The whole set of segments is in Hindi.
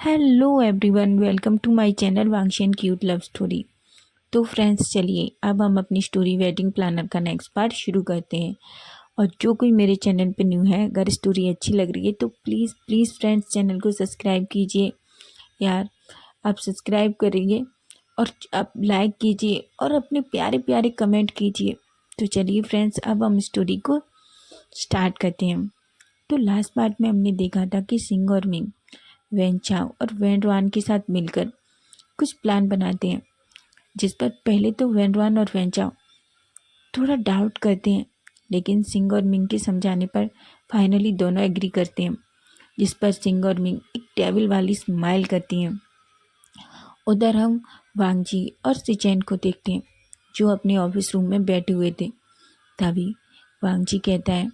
Hello everyone, welcome to my channel Vanshi and cute love story. तो फ्रेंड्स, चलिए अब हम अपनी स्टोरी वेडिंग प्लानर का नेक्स्ट पार्ट शुरू करते हैं। और जो कोई मेरे चैनल पे न्यू है, अगर स्टोरी अच्छी लग रही है तो प्लीज़ प्लीज़ फ्रेंड्स चैनल को सब्सक्राइब कीजिए यार। आप सब्सक्राइब करिए और आप लाइक कीजिए और अपने प्यारे प्यारे कमेंट कीजिए। तो चलिए फ्रेंड्स, अब हम स्टोरी को स्टार्ट करते हैं। तो लास्ट पार्ट में हमने देखा था कि सिंह और मिंग वैन चाओ और वैन रुआन के साथ मिलकर कुछ प्लान बनाते हैं, जिस पर पहले तो वैन रुआन और वैन चाओ थोड़ा डाउट करते हैं, लेकिन सिंह और मिंग के समझाने पर फाइनली दोनों एग्री करते हैं, जिस पर सिंह और मिंग एक डेविल वाली स्माइल करती हैं। उधर हम वांगजी और सिचेन को देखते हैं, जो अपने ऑफिस रूम में बैठे हुए थे। तभी वांगजी कहता है,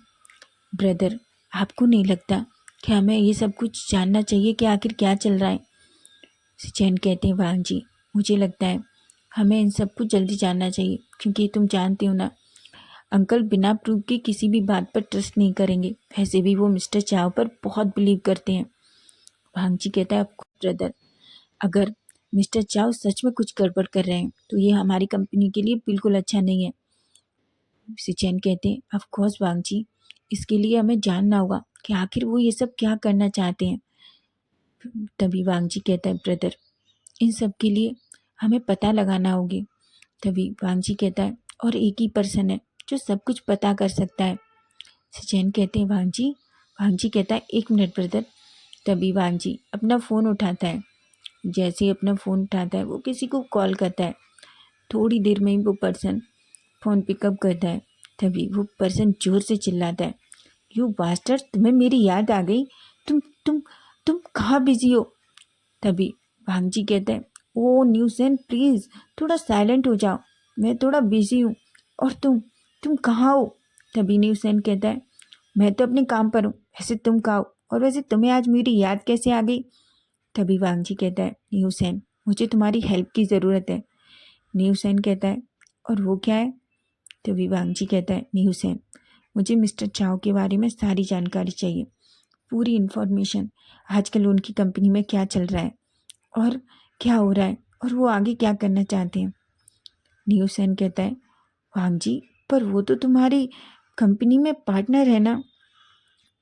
ब्रदर, आपको नहीं लगता कि हमें ये सब कुछ जानना चाहिए कि आखिर क्या चल रहा है? सिचेन कहते हैं, वांगजी, मुझे लगता है हमें इन सब कुछ जल्दी जानना चाहिए, क्योंकि तुम जानते हो ना, अंकल बिना प्रूफ के किसी भी बात पर ट्रस्ट नहीं करेंगे। वैसे भी वो मिस्टर चाव पर बहुत बिलीव करते हैं। वांगजी कहता है, ब्रदर, अगर मिस्टर चाव सच में कुछ गड़बड़ कर रहे हैं तो ये हमारी कंपनी के लिए बिल्कुल अच्छा नहीं है। सिचेन कहते हैं, ऑफ कोर्स वांगजी, इसके लिए हमें जानना होगा कि आखिर वो ये सब क्या करना चाहते हैं। तभी वांगजी कहता है, ब्रदर, इन सब के लिए हमें पता लगाना होगी। तभी वांगजी कहता है, और एक ही पर्सन है जो सब कुछ पता कर सकता है। सिचेन कहते हैं, वांगजी कहता है, एक मिनट ब्रदर। तभी वांगजी अपना फ़ोन उठाता है। जैसे ही अपना फ़ोन उठाता है, वो किसी को कॉल करता है। थोड़ी देर में ही वो पर्सन फ़ोन पिकअप करता है। तभी वो पर्सन जोर से चिल्लाता है, यू बास्टर्ड, तुम्हें मेरी याद आ गई? तुम तुम तुम कहाँ बिजी हो? तभी भांगजी कहता है, ओ न्यूसेन, प्लीज़ थोड़ा साइलेंट हो जाओ, मैं थोड़ा बिजी हूँ। और तुम कहाँ हो? तभी न्यूसेन कहता है, मैं तो अपने काम पर हूँ, वैसे तुम कहाँ हो? और वैसे तुम्हें आज मेरी याद कैसे आ गई? तभी वांगजी कहता है, न्यूसेन, मुझे तुम्हारी हेल्प की ज़रूरत है। न्यूसेन कहता है, और वो क्या है? तभी वांगजी कहता है, न्यूसेन, मुझे मिस्टर चाओ के बारे में सारी जानकारी चाहिए, पूरी इन्फॉर्मेशन। आजकल उनकी कंपनी में क्या चल रहा है और क्या हो रहा है, और वो आगे क्या करना चाहते हैं। न्यूसेन कहता है, वांगजी, पर वो तो तुम्हारी कंपनी में पार्टनर है ना?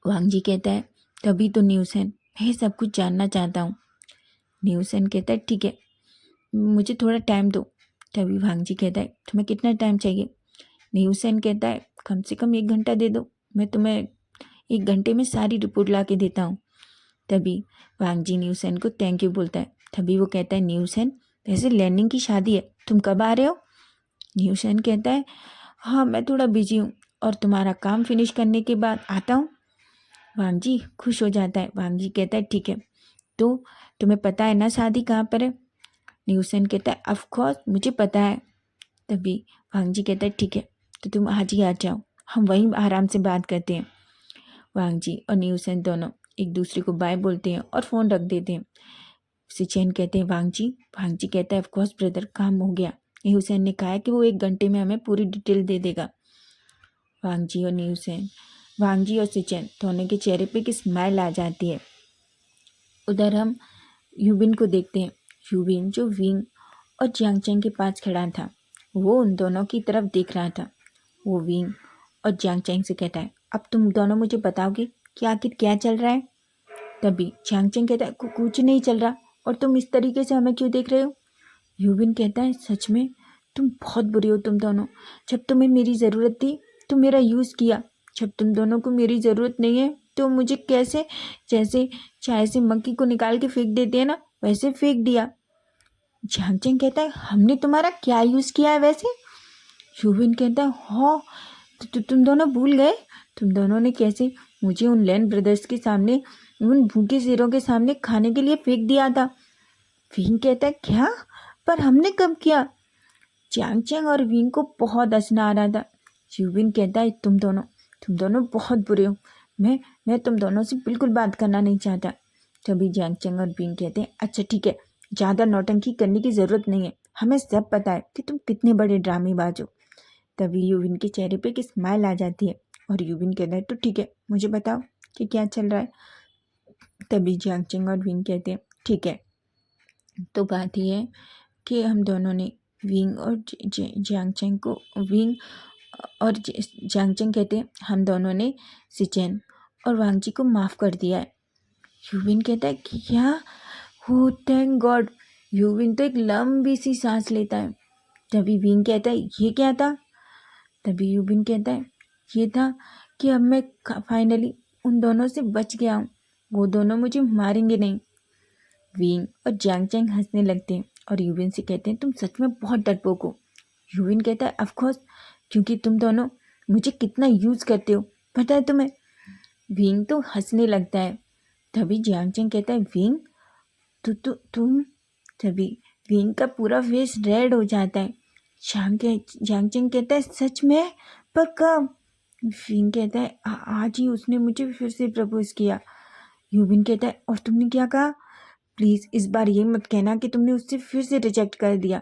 वांगजी कहता है, तभी तो न्यूसेन, मैं सब कुछ जानना चाहता हूँ। न्यूसेन कहता है, ठीक है, मुझे थोड़ा टाइम दो। तभी वांगजी कहता है, तुम्हें कितना टाइम चाहिए? न्यूसेन कहता है, कम से कम 1 घंटा दे दो, मैं तुम्हें 1 घंटे में सारी रिपोर्ट ला के देता हूँ। तभी वांगजी न्यूसेन को थैंक यू बोलता है। तभी वो कहता है, न्यूसेन, वैसे लैनिंग की शादी है, तुम कब आ रहे हो? न्यूसेन कहता है, हाँ मैं थोड़ा बिजी हूँ, और तुम्हारा काम फिनिश करने के बाद आता हूँ। वांगजी खुश हो जाता है। वांगजी कहता है, ठीक है, तो तुम्हें पता है ना शादी कहाँ पर है? न्यूसेन कहता है, ऑफ कोर्स मुझे पता है। तभी वांगजी कहता है, ठीक है, तो तुम आज ही आ जाओ, हम वहीं आराम से बात करते हैं। वांगजी और न्यूसेन दोनों एक दूसरे को बाय बोलते हैं और फ़ोन रख देते हैं। सिचेन कहते हैं, वांगजी कहता है, ऑफ कोर्स ब्रदर, काम हो गया। न्यूसेन ने कहा है कि वो 1 घंटे में हमें पूरी डिटेल दे देगा। वांगजी और सिचेन दोनों के चेहरे पे एक स्माइल आ जाती है। उधर हम यूबिन को देखते हैं। यूबिन जो विंग और जियांगचैंग के पास खड़ा था, वो उन दोनों की तरफ देख रहा था। वो विंग और जियांगचैंग से कहता है, अब तुम दोनों मुझे बताओगे कि आखिर क्या चल रहा है? तभी जियांगचैंग कहता है, कुछ नहीं चल रहा, और तुम इस तरीके से हमें क्यों देख रहे हो? यूबिन कहता है, सच में तुम बहुत बुरे हो तुम दोनों। जब तुम्हें मेरी ज़रूरत थी तो मेरा यूज़ किया, जब तुम दोनों को मेरी ज़रूरत नहीं है तो मुझे कैसे, जैसे चाय से मक्खी को निकाल के फेंक देते हैं ना, वैसे फेंक दिया। झांगचैंग कहता है, हमने तुम्हारा क्या यूज़ किया है वैसे? यूबिन कहता है, हाँ, तो तुम दोनों भूल गए, तुम दोनों ने कैसे मुझे उन लैन ब्रदर्स के सामने, उन भूखे शेरों के सामने खाने के लिए फेंक दिया था। विंग कहता है, क्या? पर हमने कब किया? चैंग और विंग को बहुत हंसना आ रहा था। यूविन कहता है, तुम दोनों बहुत बुरे हो, मैं तुम दोनों से बिल्कुल बात करना नहीं चाहता। तभी चैंग और विंग कहते हैं, अच्छा ठीक है, ज़्यादा नौटंकी करने की ज़रूरत नहीं है, हमें सब पता है कि तुम कितने बड़े ड्रामेबाज हो। तभी यूविन के चेहरे पे एक स्माइल आ जाती है, और यूविन कहता है, तो ठीक है, मुझे बताओ कि क्या चल रहा है। तभी जियांगचेंग और विंग कहते हैं ठीक है। तो बात ये है कि हम दोनों ने विंग और जियांगचेंग को विंग और जियांगचेंग कहते हैं हम दोनों ने सिचेन और वांगजी को माफ़ कर दिया है। यूविन कहता है कि क्या? हो थैंक गॉड। यूविन तो एक लंबी सी सांस लेता है। तभी विंग कहता है ये क्या था? तभी यूविन कहता है ये था कि अब मैं फाइनली उन दोनों से बच गया हूँ, वो दोनों मुझे मारेंगे नहीं। विंग और जियांगचेंग हंसने लगते हैं और यूविन से कहते हैं तुम सच में बहुत डरपोक हो। यूविन कहता है ऑफ कोर्स, क्योंकि तुम दोनों मुझे कितना यूज़ करते हो पता है तुम्हें। विंग तो हंसने लगता है। तभी जियांगचेंग कहता है विंग तुम। तभी विंग का पूरा फेस रेड हो जाता है। जियांगचेंग कहता है सच में? पर कब? विंग कहता है आज ही उसने मुझे फिर से प्रपोज किया। यूविन कहता है और तुमने क्या कहा? प्लीज़ इस बार ये मत कहना कि तुमने उससे फिर से रिजेक्ट कर दिया।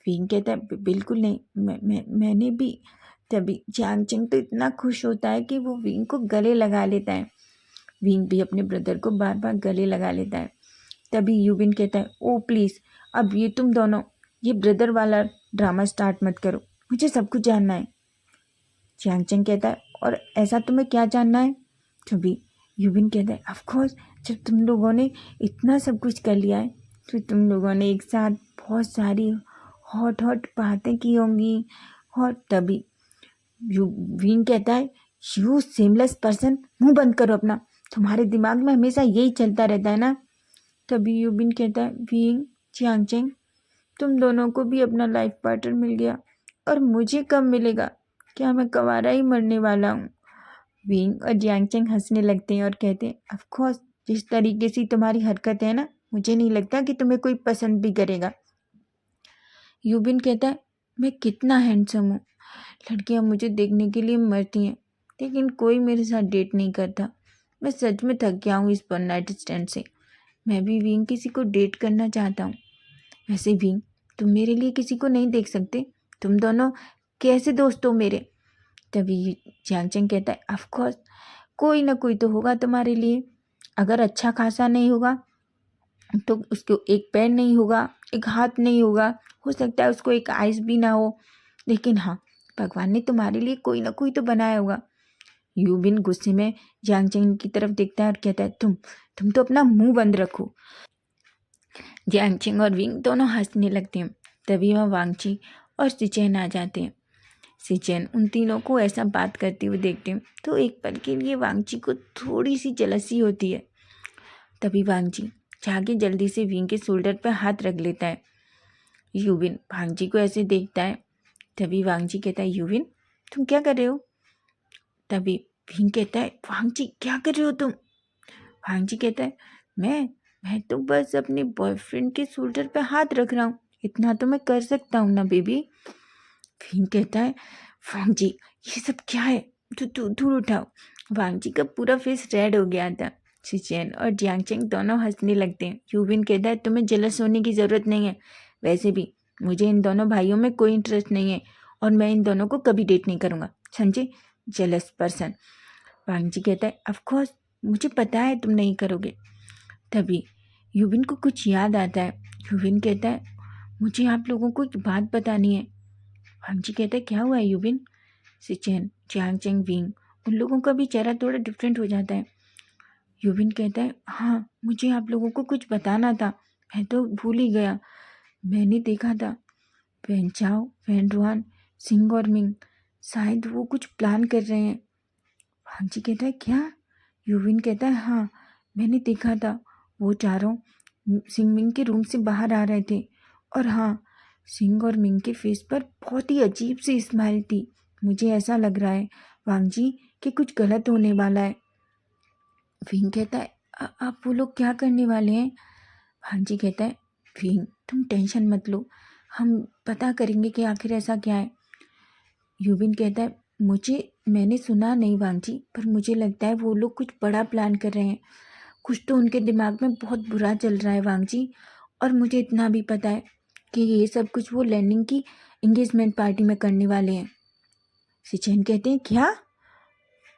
विंग कहता है बिल्कुल नहीं, मैंने भी। तभी जियांगचेंग तो इतना खुश होता है कि वो विंग को गले लगा लेता है। विंग भी अपने ब्रदर को बार बार गले लगा लेता है। तभी यूविन कहता है ओ प्लीज़, अब ये तुम दोनों ये ब्रदर वाला ड्रामा स्टार्ट मत करो, मुझे सब कुछ जानना है। जियांगचेंग कहता है और ऐसा तुम्हें क्या जानना है? तभी यूविन कहता है ऑफ कोर्स, जब तुम लोगों ने इतना सब कुछ कर लिया है तो तुम लोगों ने एक साथ बहुत सारी हॉट हॉट बातें की होंगी। और तभी यूविन कहता है यू सेमलेस पर्सन, मुंह बंद करो अपना, तुम्हारे दिमाग में हमेशा यही चलता रहता है ना। तभी यूबिन कहता है विंग जियांगचेंग, तुम दोनों को भी अपना लाइफ पार्टनर मिल गया और मुझे कब मिलेगा? क्या मैं कवारा ही मरने वाला हूँ? विंग और जियांगचेंग हंसने लगते हैं और कहते हैं ऑफ कोर्स, जिस तरीके से तुम्हारी हरकत है ना, मुझे नहीं लगता कि तुम्हें कोई पसंद भी करेगा। यूबिन कहता है मैं कितना हैंडसम हूँ, लड़कियाँ मुझे देखने के लिए मरती हैं, लेकिन कोई मेरे साथ डेट नहीं करता। मैं सच में थक गया हूँ इस वन नाइट स्टैंड से। मैं भी विंग किसी को डेट करना चाहता हूँ। वैसे विंग, तुम मेरे लिए किसी को नहीं देख सकते? तुम दोनों कैसे दोस्त हो मेरे? तभी जियांगचेंग कहता है ऑफ कोर्स, कोई ना कोई तो होगा तुम्हारे लिए। अगर अच्छा खासा नहीं होगा तो उसको एक पैर नहीं होगा, एक हाथ नहीं होगा, हो सकता है उसको एक आइस भी ना हो, लेकिन हाँ, भगवान ने तुम्हारे लिए कोई ना कोई तो बनाया होगा। यूबिन गुस्से में जियांगचेंग की तरफ देखता है और कहता है तुम तो अपना मुंह बंद रखो। जियांगचेंग और विंग दोनों हंसने लगते हैं। तभी वहाँ वांगची और सिचेन आ जाते हैं। सिचेन उन तीनों को ऐसा बात करते हुए देखते हैं तो एक पल के लिए वांगची को थोड़ी सी जलसी होती है। तभी वांगची जाके जल्दी से विंग के शोल्डर पर हाथ रख लेता है। यूविन वांगची को ऐसे देखता है। तभी वांगची कहता है यूविन तुम क्या कर रहे हो? तभी विंग कहता है वांगची क्या कर रहे हो तुम? वांगची कहता है मैं तो बस अपने बॉयफ्रेंड के शोल्डर पे हाथ रख रहा हूँ, इतना तो मैं कर सकता हूँ ना बेबी। विंग कहता है वांगजी ये सब क्या है, दूर उठाओ। वांगजी का पूरा फेस रेड हो गया था। सिचेन और जियांगचेंग दोनों हंसने लगते हैं। यूविन कहता है तुम्हें जेलस होने की ज़रूरत नहीं है, वैसे भी मुझे इन दोनों भाइयों में कोई इंटरेस्ट नहीं है और मैं इन दोनों को कभी डेट नहीं करूँगा, समझे? Jealous person. वांगजी कहता है ऑफ कोर्स, मुझे पता है तुम नहीं करोगे। तभी यूविन को कुछ याद आता है। यूविन कहता है मुझे आप लोगों को एक बात बतानी है। वांगजी कहता है क्या हुआ है यूविन? सिचेन, जियांगचेंग, विंग उन लोगों का भी चेहरा थोड़ा डिफरेंट हो जाता है। यूविन कहता है हाँ, मुझे आप लोगों को कुछ बताना था, मैं तो भूल ही गया। मैंने देखा था वैन चाओ, वैन रुआन, सिंग और मिंग शायद वो कुछ प्लान कर रहे हैं। वांगजी कहता है क्या? यूविन कहता है हाँ, मैंने देखा था वो चारों सिंग मिंग के रूम से बाहर आ रहे थे और हाँ, सिंग और मिंग के फेस पर बहुत ही अजीब सी स्माइल थी। मुझे ऐसा लग रहा है वांगजी कि कुछ गलत होने वाला है। विंग कहता है आप वो लोग क्या करने वाले हैं? वांगजी कहता है विंग तुम टेंशन मत लो, हम पता करेंगे कि आखिर ऐसा क्या है। यूविन कहता है मैंने सुना नहीं वांगजी, पर मुझे लगता है वो लोग कुछ बड़ा प्लान कर रहे हैं। कुछ तो उनके दिमाग में बहुत बुरा चल रहा है वांगजी। और मुझे इतना भी पता है कि ये सब कुछ वो लैंडिंग की एंगेजमेंट पार्टी में करने वाले हैं। सिचेन कहते हैं क्या?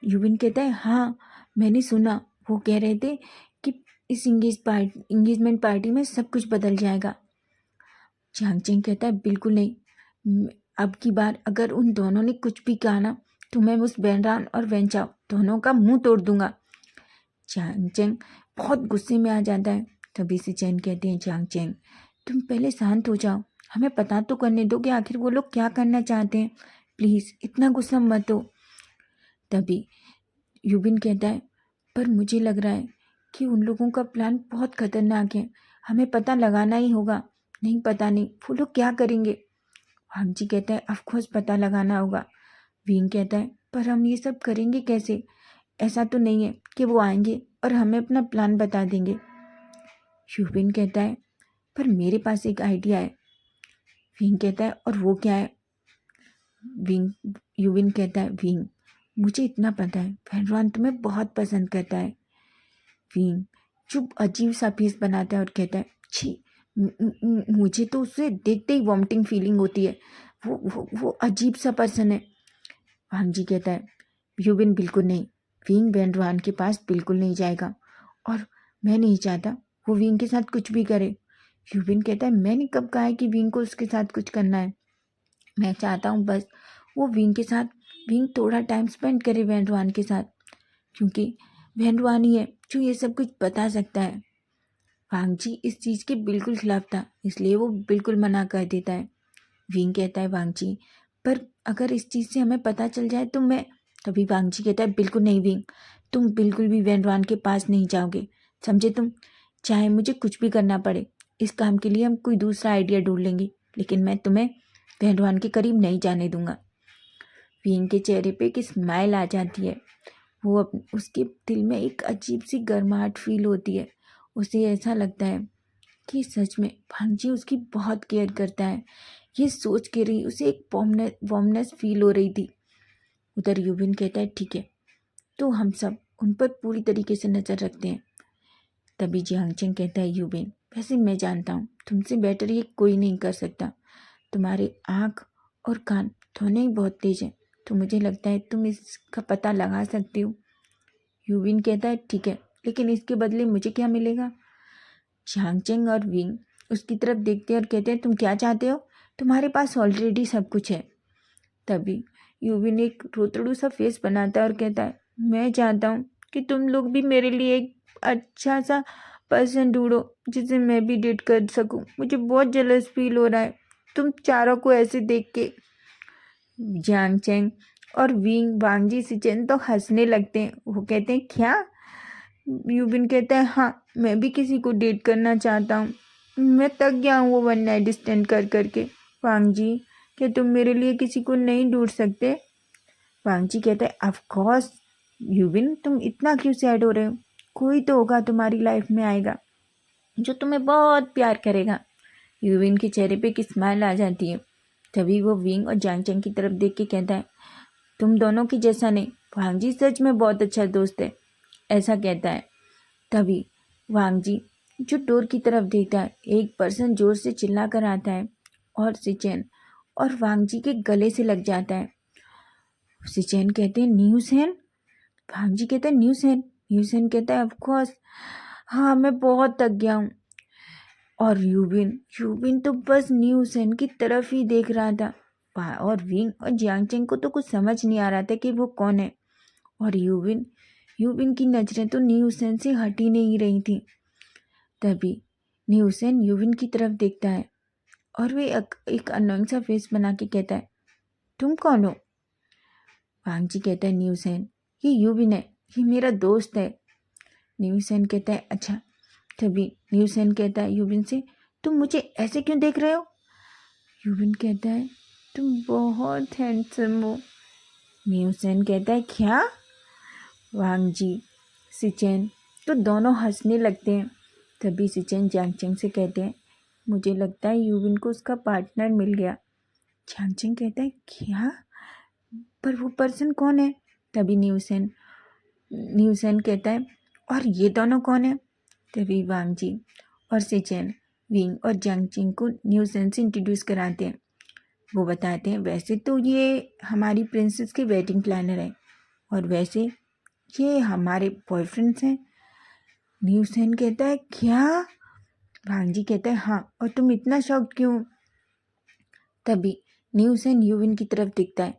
यूविन कहता है हाँ, मैंने सुना वो कह रहे थे कि इस इंगेजमेंट पार्टी में सब कुछ बदल जाएगा। झांग चेंग कहता है बिल्कुल नहीं, अब की बार अगर उन दोनों ने कुछ भी कहा ना तो मैं उस बेनरान और वेंचाओ दोनों का मुंह तोड़ दूंगा। झांग चेंग बहुत गुस्से में आ जाता है। तभी से चैन कहते हैं झांग चेंग तुम पहले शांत हो जाओ, हमें पता तो करने दो कि आखिर वो लोग क्या करना चाहते हैं, प्लीज़ इतना गुस्सा मत हो। तभी यूबिन कहता है पर मुझे लग रहा है कि उन लोगों का प्लान बहुत खतरनाक है, हमें पता लगाना ही होगा। नहीं पता नहीं वो लोग क्या करेंगे। हम जी कहता है ऑफकोर्स पता लगाना होगा। विंग कहता है पर हम ये सब करेंगे कैसे, ऐसा तो नहीं है कि वो आएंगे और हमें अपना प्लान बता देंगे। यूबिन कहता है पर मेरे पास एक आइडिया है। विंग कहता है और वो क्या है। यूबिन कहता है विंग मुझे इतना पता है फैनरॉन तुम्हें बहुत पसंद करता है। विंग चुप अजीब सा फेस बनाता है और कहता है छी, मुझे तो उसे देखते ही वॉमिटिंग फीलिंग होती है, वो अजीब सा पर्सन है। वांग जी कहता है यूबिन बिल्कुल नहीं, विंग वैन के पास बिल्कुल नहीं जाएगा और मैं नहीं चाहता वो विंग के साथ कुछ भी करे। यूबिन कहता है मैंने कब कहा है कि विंग को उसके साथ कुछ करना है, मैं चाहता हूँ बस वो विंग थोड़ा टाइम स्पेंड करे वैन के साथ, क्योंकि वैन ही है जो ये सब कुछ बता सकता है। वांग जी इस चीज़ के बिल्कुल खिलाफ था, इसलिए वो बिल्कुल मना कर देता है। विंग कहता है वांग जी पर अगर इस चीज़ से हमें पता चल जाए तो मैं। तभी वांग जी कहता है बिल्कुल नहीं विंग, तुम बिल्कुल भी वैन के पास नहीं जाओगे, समझे तुम, चाहे मुझे कुछ भी करना पड़े इस काम के लिए हम कोई दूसरा आइडिया ढूंढ लेंगे, लेकिन मैं तुम्हें वैन के करीब नहीं जाने दूंगा। विंग के चेहरे पे एक स्माइल आ जाती है, उसके दिल में एक अजीब सी गर्माहट फील होती है। उसे ऐसा लगता है कि सच में भांजी उसकी बहुत केयर करता है। ये सोच के रही उसे एक वार्मनेस फील हो रही थी। उधर यूबिन कहता है ठीक है तो हम सब उन पर पूरी तरीके से नज़र रखते हैं। तभी जियांगचेंग कहता है यूबिन वैसे मैं जानता हूँ तुमसे बेटर ये कोई नहीं कर सकता, तुम्हारे आँख और कान दोनों ही बहुत तेज हैं, तो मुझे लगता है तुम इसका पता लगा सकते हो। यूबिन कहता है ठीक है लेकिन इसके बदले मुझे क्या मिलेगा। झांगचेंग और विंग उसकी तरफ देखते हैं और कहते हैं तुम क्या चाहते हो, तुम्हारे पास ऑलरेडी सब कुछ है। तभी यूबिन एक रोतड़ू सा फेस बनाता है और कहता है मैं चाहता हूँ कि तुम लोग भी मेरे लिए एक अच्छा सा पर्सन ढूंढो जिसे मैं भी डेट कर सकूँ, मुझे बहुत जलस फील हो रहा है तुम चारों को ऐसे देख के। झांगचेंग और वांग जी सिचेन तो हंसने लगते हैं, वो कहते हैं क्या। यूबिन कहता है हाँ मैं भी किसी को डेट करना चाहता हूँ, मैं थक गया हूँ वो वन नाइट स्टैंड कर करके। वांग जी क्या तुम मेरे लिए किसी को नहीं ढूंढ सकते। वांग जी कहता है ऑफ कोर्स। यूबिन तुम इतना क्यों सैड हो रहे हो, कोई तो होगा तुम्हारी लाइफ में आएगा जो तुम्हें बहुत प्यार करेगा। यूबिन के चेहरे पे एक स्माइल आ जाती है। तभी वो विंग और जांगचेंग की तरफ देख के कहता है तुम दोनों की जैसा नहीं, वांग जी सच में बहुत अच्छा दोस्त है, ऐसा कहता है। तभी वांग जी जो डोर की तरफ देखता है एक पर्सन जोर से चिल्ला कर आता है और सिचेन और वांग जी के गले से लग जाता है। सिचेन कहते हैं न्यूज़ है। वांग जी कहते हैं न्यूज़ है। न्यूज़ है कहता है ऑफकोर्स, हाँ मैं बहुत थक गया हूँ। और यूबिन तो बस न्यूज़ की तरफ ही देख रहा था। और विंग और जियांगचेंग को तो कुछ समझ नहीं आ रहा था कि वो कौन है। और यूबिन की नज़रें तो न्यूसेन से हट ही नहीं रही थी। तभी न्यूसेन यूबिन की तरफ देखता है और वे एक अनोइंग सा फेस बना के कहता है तुम कौन हो। वांग जी कहता है न्यूसेन ये यूबिन है, ये मेरा दोस्त है। न्यूसेन कहता है अच्छा। तभी न्यूसेन कहता है यूबिन से तुम मुझे ऐसे क्यों देख रहे हो। यूबिन कहता है तुम बहुत हैंडसम हो। न्यूसेन कहता है क्या। वांग जी सिचेन तो दोनों हंसने लगते हैं। तभी सिचेन जियांगचेंग से कहते हैं मुझे लगता है यूबिन को उसका पार्टनर मिल गया। जियांगचेंग कहता है क्या, पर वो पर्सन कौन है। तभी न्यूसेन कहता है और ये दोनों कौन है। तभी वांग जी और सिचेन विंग और जियांगचेंग को न्यूसेन से इंट्रोड्यूस कराते हैं। वो बताते हैं वैसे तो ये हमारी प्रिंसेस के वेडिंग प्लानर है और वैसे ये हमारे बॉयफ्रेंड्स हैं। न्यूसेन कहता है क्या? भांजी कहता है हाँ, और तुम इतना शॉक्ड क्यों? तभी न्यूसेन यूविन की तरफ दिखता है।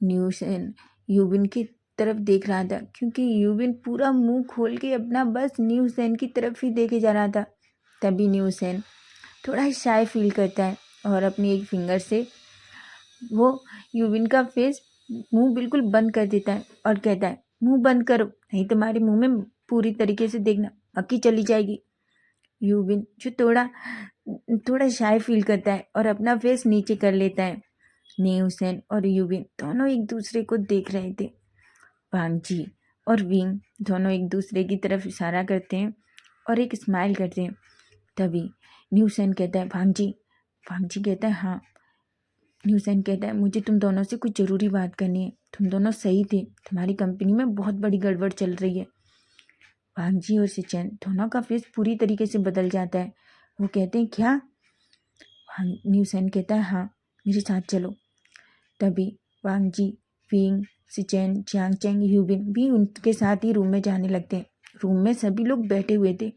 न्यूसेन यूविन की तरफ देख रहा था क्योंकि यूविन पूरा मुंह खोल के अपना बस न्यूसेन की तरफ ही देखे जा रहा था। तभी न्यूसेन थोड़ा शाय फील करता है और अपनी एक फिंगर से वो यूविन का फेस मुंह बिल्कुल बंद कर देता है और कहता है मुंह बंद करो, नहीं तुम्हारे मुंह में पूरी तरीके से देखना मक्खी चली जाएगी। यूविन जो थोड़ा थोड़ा शाय फील करता है और अपना फेस नीचे कर लेता है। न्यूसेन और यूविन दोनों एक दूसरे को देख रहे थे। भांजी और विंग दोनों एक दूसरे की तरफ इशारा करते हैं और एक स्माइल करते हैं। तभी न्यूसेन कहता है भांजी। भांजी कहता है हाँ। न्यूसेन कहता है मुझे तुम दोनों से कुछ ज़रूरी बात करनी है। तुम दोनों सही थे, तुम्हारी कंपनी में बहुत बड़ी गड़बड़ चल रही है। भांजी और सिचेन दोनों का फेस पूरी तरीके से बदल जाता है। वो कहते हैं क्या? न्यूसेन कहता है हाँ, मेरे साथ चलो। तभी वांगजी, विंग, सिचेन, जियांगचेंग, ह्यूबिन भी उनके साथ ही रूम में जाने लगते हैं। रूम में सभी लोग बैठे हुए थे।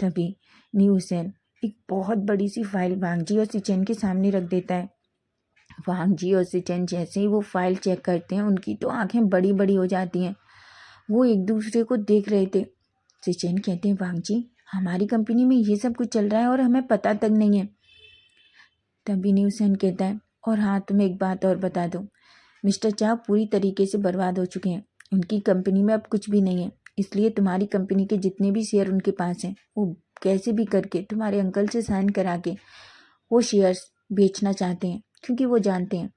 तभी न्यूसेन एक बहुत बड़ी सी फाइल वांगजी और सिचेन के सामने रख देता है। वांगजी और सिचेन जैसे ही वो फाइल चेक करते हैं उनकी तो आंखें बड़ी बड़ी हो जाती हैं। वो एक दूसरे को देख रहे थे। सिचेन कहते हैं वांगजी, हमारी कंपनी में ये सब कुछ चल रहा है और हमें पता तक नहीं है। तभी न्यूसेन कहता है और हाँ, तुम्हें एक बात और बता दूँ, मिस्टर चाव पूरी तरीके से बर्बाद हो चुके हैं। उनकी कंपनी में अब कुछ भी नहीं है, इसलिए तुम्हारी कंपनी के जितने भी शेयर उनके पास हैं वो कैसे भी करके तुम्हारे अंकल से साइन करा के वो शेयर्स बेचना चाहते हैं, क्योंकि वो जानते हैं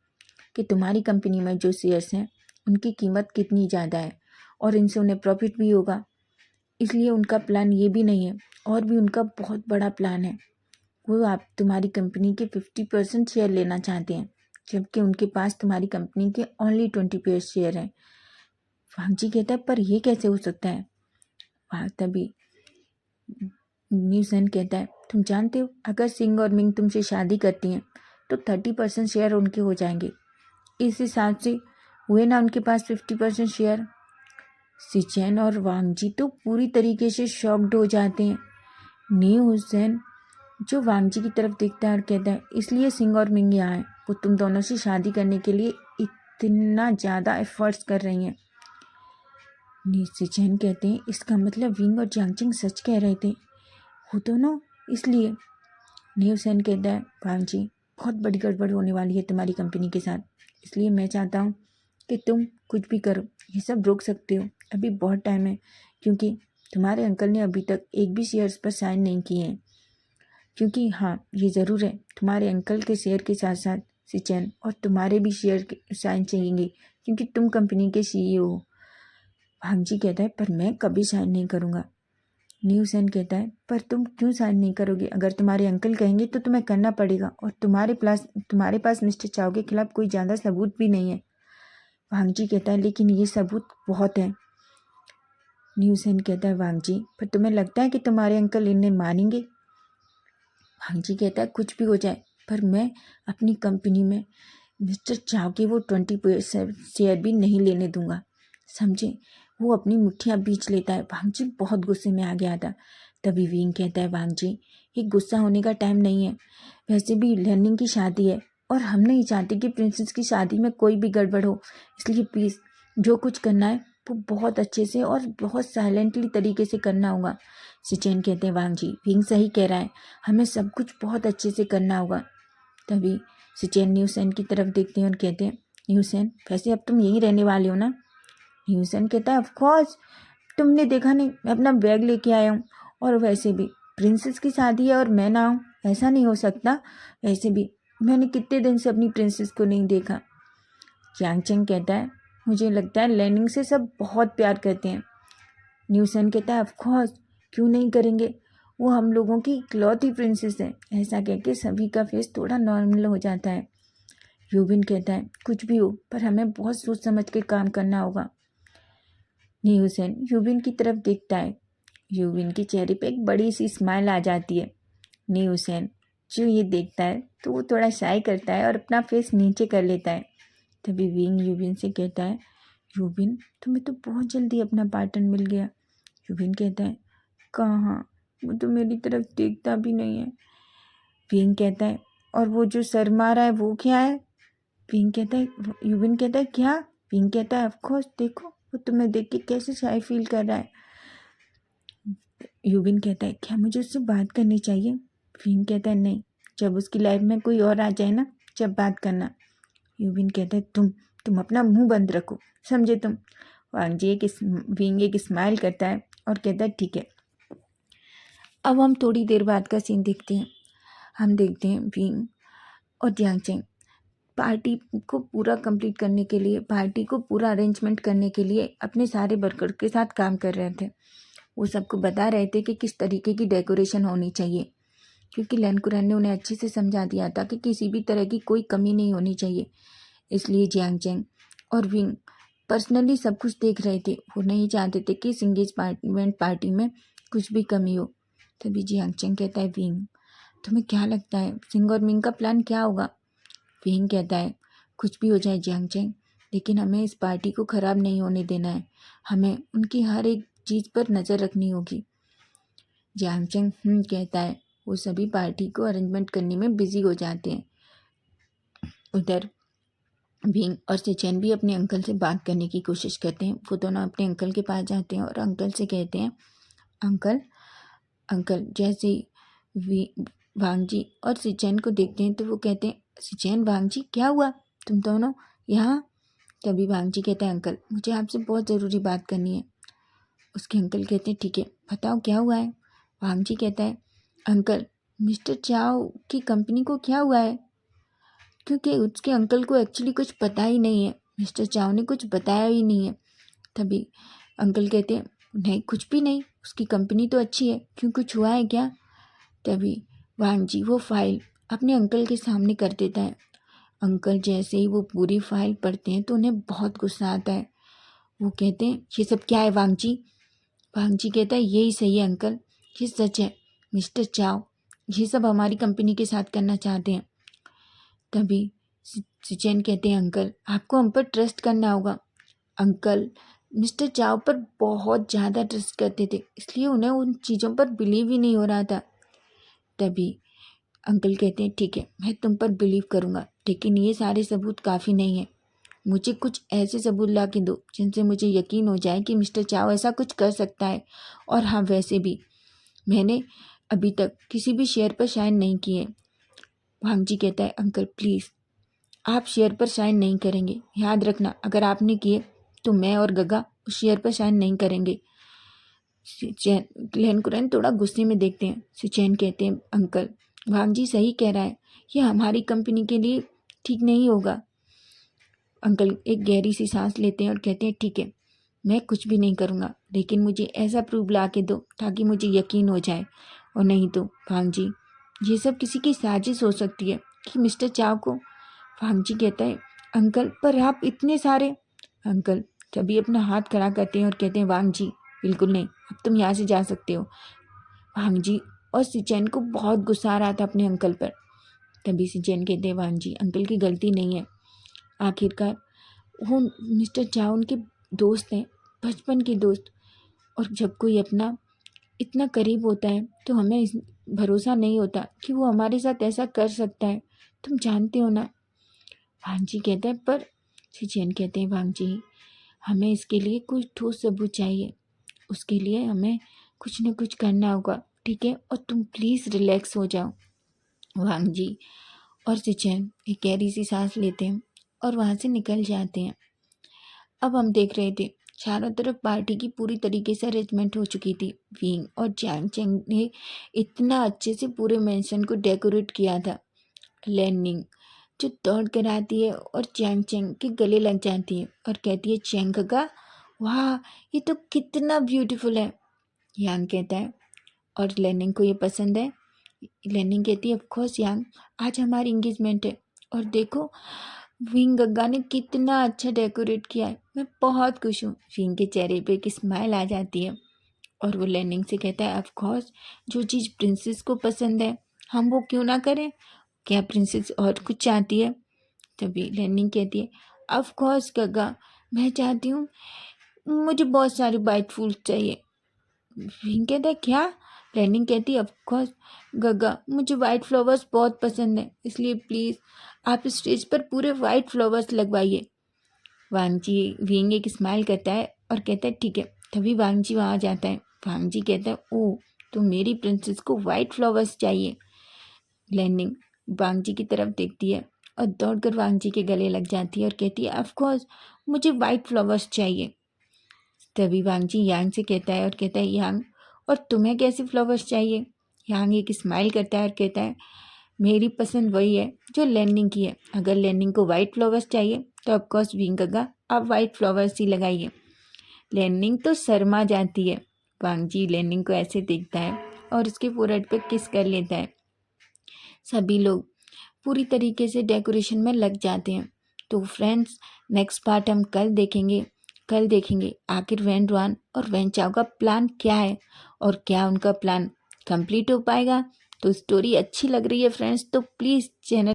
कि तुम्हारी कंपनी में जो शेयर्स हैं उनकी कीमत कितनी ज़्यादा है और इनसे उन्हें प्रॉफिट भी होगा। इसलिए उनका प्लान ये भी नहीं है, और भी उनका बहुत बड़ा प्लान है। वो आप तुम्हारी कंपनी के 50% शेयर लेना चाहते हैं, जबकि उनके पास तुम्हारी कंपनी के ओनली 20% शेयर हैं। वांगजी कहता है पर ये कैसे हो सकता है? तभी न्यूसन कहता है तुम जानते हो, अगर सिंह और मिंग तुमसे शादी करती हैं तो 30% शेयर उनके हो जाएंगे। इस हिसाब से हुए ना उनके पास 50% शेयर। सिचेन और वांगजी तो पूरी तरीके से शॉक्ड हो जाते हैं। न्यू हुसैन जो वांगजी की तरफ देखता है और कहता है इसलिए सिंह और मिंग यहाँ हैं, वो तुम दोनों से शादी करने के लिए इतना ज़्यादा एफर्ट्स कर रही हैं। सिचेन कहते हैं इसका मतलब विंग और जियांगचेंग सच कह रहे थे, वो दोनों इसलिए। न्यूसेन कहता है वांगजी, बहुत बड़ी गड़बड़ होने वाली है तुम्हारी कंपनी के साथ, इसलिए मैं चाहता हूँ कि तुम कुछ भी करो, ये सब रोक सकते हो, अभी बहुत टाइम है, क्योंकि तुम्हारे अंकल ने अभी तक एक भी शेयर्स पर साइन नहीं किए हैं। क्योंकि हाँ, ये ज़रूर है, तुम्हारे अंकल के शेयर के साथ साथ सिचेन और तुम्हारे भी शेयर के साइन चाहिए, क्योंकि तुम कंपनी के CEO हो। भांगजी कहता है पर मैं कभी साइन नहीं करूँगा। न्यूसेन कहता है पर तुम क्यों साइन नहीं करोगे? अगर तुम्हारे अंकल कहेंगे तो तुम्हें करना पड़ेगा, और तुम्हारे पास मिस्टर चाव के खिलाफ कोई ज़्यादा सबूत भी नहीं है। वांगजी कहता है लेकिन ये सबूत बहुत है। न्यूसेन कहता है वांगजी, पर तुम्हें लगता है कि तुम्हारे अंकल इन्हें मानेंगे? वांगजी कहता है कुछ भी हो जाए, पर मैं अपनी कंपनी में मिस्टर चाव के वो 20% शेयर भी नहीं लेने दूंगा, समझे? वो अपनी मुट्ठियाँ बीच लेता है। वांगजी बहुत गुस्से में आ गया था। तभी विंग कहता है वांगजी, ये गुस्सा होने का टाइम नहीं है, वैसे भी लर्निंग की शादी है और हम नहीं चाहते कि प्रिंसेस की शादी में कोई भी गड़बड़ हो, इसलिए प्लीज़ जो कुछ करना है वो बहुत अच्छे से और बहुत साइलेंटली तरीके से करना होगा। सिचेन कहते हैं वांगजी, विंग सही कह रहा है, हमें सब कुछ बहुत अच्छे से करना होगा। तभी सिचेन न्यूसेन की तरफ देखते हैं और कहते हैं न्यूसेन, वैसे अब तुम यहीं रहने वाले हो ना? न्यूसेन कहता है ऑफ कोर्स, तुमने देखा नहीं मैं अपना बैग लेके आया हूँ, और वैसे भी प्रिंसेस की शादी है और मैं ना आऊँ, ऐसा नहीं हो सकता, वैसे भी मैंने कितने दिन से अपनी प्रिंसेस को नहीं देखा। जियांगचेंग कहता है मुझे लगता है लैनिंग से सब बहुत प्यार करते हैं। न्यूसेन कहता है ऑफ कोर्स, क्यों नहीं करेंगे, वो हम लोगों की इकलौती प्रिंसेस है। ऐसा कह के सभी का फेस थोड़ा नॉर्मल हो जाता है। यूबिन कहता है कुछ भी हो, पर हमें बहुत सोच समझ के काम करना होगा। न्यूसेन यूबिन की तरफ देखता है। यूबिन के चेहरे पे एक बड़ी सी स्माइल आ जाती है। न्यूसेन जो ये देखता है तो वो थोड़ा शाय करता है और अपना फेस नीचे कर लेता है। तभी विंग यूबिन से कहता है यूबिन, तुम्हें तो बहुत जल्दी अपना पार्टनर मिल गया। यूबिन कहता है कहाँ, वो तो मेरी तरफ देखता भी नहीं है। विंग कहता है और वो जो सर मारा है वो क्या है? विंग कहता है, यूविन कहता है क्या? विंग कहता है ऑफ कोर्स, देखो वो तुम्हें देख के कैसे शाय फील कर रहा है। यूविन कहता है क्या मुझे उससे बात करनी चाहिए? विंग कहता है नहीं, जब उसकी लाइफ में कोई और आ जाए ना, जब बात करना। यूविन कहता है तुम अपना मुंह बंद रखो, समझे तुम? विंग एक स्माइल करता है और कहता है ठीक है। अब हम थोड़ी देर बाद का सीन देखते हैं। हम देखते हैं विंग और जियांग चेंग पार्टी को पूरा कंप्लीट करने के लिए, पार्टी को पूरा अरेंजमेंट करने के लिए अपने सारे वर्कर के साथ काम कर रहे थे। वो सबको बता रहे थे कि किस तरीके की डेकोरेशन होनी चाहिए, क्योंकि लेन कुरैन ने उन्हें अच्छे से समझा दिया था कि किसी भी तरह की कोई कमी नहीं होनी चाहिए। इसलिए जियांग चेंग और विंग पर्सनली सब कुछ देख रहे थे। वो नहीं चाहते थे कि इस इंगेजमेंट पार्टी में कुछ भी कमी हो। तभी जियांग चेंग कहता है विंग, तुम्हें क्या लगता है सिंग और मिंग का प्लान क्या होगा? विंग कहता है कुछ भी हो जाए जियांग चेंग, लेकिन हमें इस पार्टी को ख़राब नहीं होने देना है। हमें उनकी हर एक चीज़ पर नज़र रखनी होगी। जियांग चेंग कहता है। वो सभी पार्टी को अरेंजमेंट करने में बिजी हो जाते हैं। उधर विंग और सिचेन भी अपने अंकल से बात करने की कोशिश करते हैं। वो दोनों अपने अंकल के पास जाते हैं और अंकल से कहते हैं अंकल अंकल जैसे ही वांग जी और सिचेन को देखते हैं तो वो कहते हैं सिचेन, वांग जी क्या हुआ, तुम दोनों यहाँ? तभी वांग जी कहता है अंकल मुझे आपसे बहुत ज़रूरी बात करनी है। उसके अंकल कहते हैं ठीक है बताओ क्या हुआ है। वांग जी कहता है अंकल मिस्टर चाओ की कंपनी को क्या हुआ है? क्योंकि उसके अंकल को एक्चुअली कुछ पता ही नहीं है, मिस्टर चाओ ने कुछ बताया ही नहीं है। तभी अंकल कहते हैं नहीं कुछ भी नहीं, उसकी कंपनी तो अच्छी है, क्यों कुछ हुआ है क्या? तभी वांग जी वो फाइल अपने अंकल के सामने कर देता है। अंकल जैसे ही वो पूरी फाइल पढ़ते हैं तो उन्हें बहुत गुस्सा आता है। वो कहते हैं ये सब क्या है वांग जी? वांग जी कहता है यही सही है अंकल, ये सच है। मिस्टर चाओ ये सब हमारी कंपनी के साथ करना चाहते हैं। तभी सिचेन कहते हैं अंकल आपको हम पर ट्रस्ट करना होगा। अंकल मिस्टर चाओ पर बहुत ज़्यादा ट्रस्ट करते थे, इसलिए उन्हें उन चीज़ों पर बिलीव ही नहीं हो रहा था। तभी अंकल कहते हैं ठीक है मैं तुम पर बिलीव करूँगा, लेकिन ये सारे सबूत काफ़ी नहीं है। मुझे कुछ ऐसे सबूत ला के दो जिनसे मुझे यकीन हो जाए कि मिस्टर चाओ ऐसा कुछ कर सकता है। और हाँ वैसे भी मैंने अभी तक किसी भी शेयर पर साइन नहीं किए। वांग जी कहता है अंकल प्लीज़ आप शेयर पर साइन नहीं करेंगे, याद रखना अगर आपने किए तो मैं और गगा उस शेयर पर साइन नहीं करेंगे। ग्लेन कुरैन थोड़ा गुस्से में देखते हैं। सुचैन कहते हैं अंकल वांग जी सही कह रहा है, ये हमारी कंपनी के लिए ठीक नहीं होगा। अंकल एक गहरी सी सांस लेते हैं और कहते हैं ठीक है मैं कुछ भी नहीं करूँगा, लेकिन मुझे ऐसा प्रूफ ला के दो ताकि मुझे यकीन हो जाए, और नहीं तो वांग जी ये सब किसी की साजिश हो सकती है कि मिस्टर चाव को। वांग जी कहता है अंकल पर आप इतने सारे। अंकल तभी अपना हाथ खड़ा करते हैं और कहते हैं वांग जी बिल्कुल नहीं, अब तुम यहाँ से जा सकते हो। वांग जी और सिचैन को बहुत गुस्सा आ रहा था अपने अंकल पर। तभी सिचैन कहते हैं वांग जी अंकल की गलती नहीं है, आखिरकार वो मिस्टर चाव उनके दोस्त हैं, बचपन के दोस्त। और जब कोई अपना इतना करीब होता है तो हमें भरोसा नहीं होता कि वो हमारे साथ ऐसा कर सकता है, तुम जानते हो ना। वांग जी कहते हैं पर सिचेन कहते हैं वांग जी हमें इसके लिए कुछ ठोस सबूत चाहिए, उसके लिए हमें कुछ न कुछ करना होगा, ठीक है, और तुम प्लीज़ रिलैक्स हो जाओ। वांग जी और सिचेन एक गहरी सी सांस लेते हैं और वहाँ से निकल जाते हैं। अब हम देख रहे थे चारों तरफ पार्टी की पूरी तरीके से अरेंजमेंट हो चुकी थी। विंग और जैंग चेंग ने इतना अच्छे से पूरे मेंशन को डेकोरेट किया था। लैनिंग जो दौड़ कर आती है और चैंग चैंग के गले लग जाती है और कहती है चैंग का वाह ये तो कितना ब्यूटीफुल है। यांग कहता है और लैनिंग को ये पसंद है। लैनिंग कहती है ऑफ कोर्स यांग आज हमारी इंगेजमेंट है और देखो विंग गग्गा ने कितना अच्छा डेकोरेट किया है, मैं बहुत खुश हूँ। विंग के चेहरे पे एक स्माइल आ जाती है और वो लैनिंग से कहता है ऑफ कोर्स जो चीज़ प्रिंसेस को पसंद है हम वो क्यों ना करें, क्या प्रिंसेस और कुछ चाहती है? तभी लैनिंग कहती है ऑफ कोर्स गग्गा मैं चाहती हूँ, मुझे बहुत सारे बाइट फूल चाहिए। विंग कहता है क्या? लैनिंग कहती है ऑफकोर्स गग्गा, मुझे वाइट फ्लावर्स बहुत पसंद है, इसलिए प्लीज़ आप स्टेज पर पूरे वाइट फ्लावर्स लगवाइए। वांगजी विंग एक स्माइल करता है और कहता है ठीक है। तभी वांगजी वहाँ जाता है। वांगजी कहता है ओह, तो मेरी प्रिंसेस को वाइट फ्लावर्स चाहिए। लैनिंग वांगजी की तरफ देखती है और दौड़कर वांगजी के गले लग जाती है और कहती है ऑफ कोर्स मुझे वाइट फ्लावर्स चाहिए। तभी वांगजी यांग से कहता है और कहता है यांग, और तुम्हें कैसे फ्लावर्स चाहिए? यांग एक स्माइल करता है और कहता है मेरी पसंद वही है जो लैनिंग की है। अगर लैनिंग को वाइट फ्लावर्स चाहिए तो ऑफकोर्स विंग गगा आप वाइट फ्लावर्स ही लगाइए। लैनिंग तो शर्मा जाती है। वांगजी लैनिंग को ऐसे देखता है और उसके फोrehead पे किस कर लेता है। सभी लोग पूरी तरीके से डेकोरेशन में लग जाते हैं। तो फ्रेंड्स, नेक्स्ट पार्ट हम कल देखेंगे आखिर वैन रॉन और वैन चाओ का प्लान क्या है और क्या उनका प्लान कंप्लीट हो पाएगा। तो स्टोरी अच्छी लग रही है फ्रेंड्स तो प्लीज़ चैनल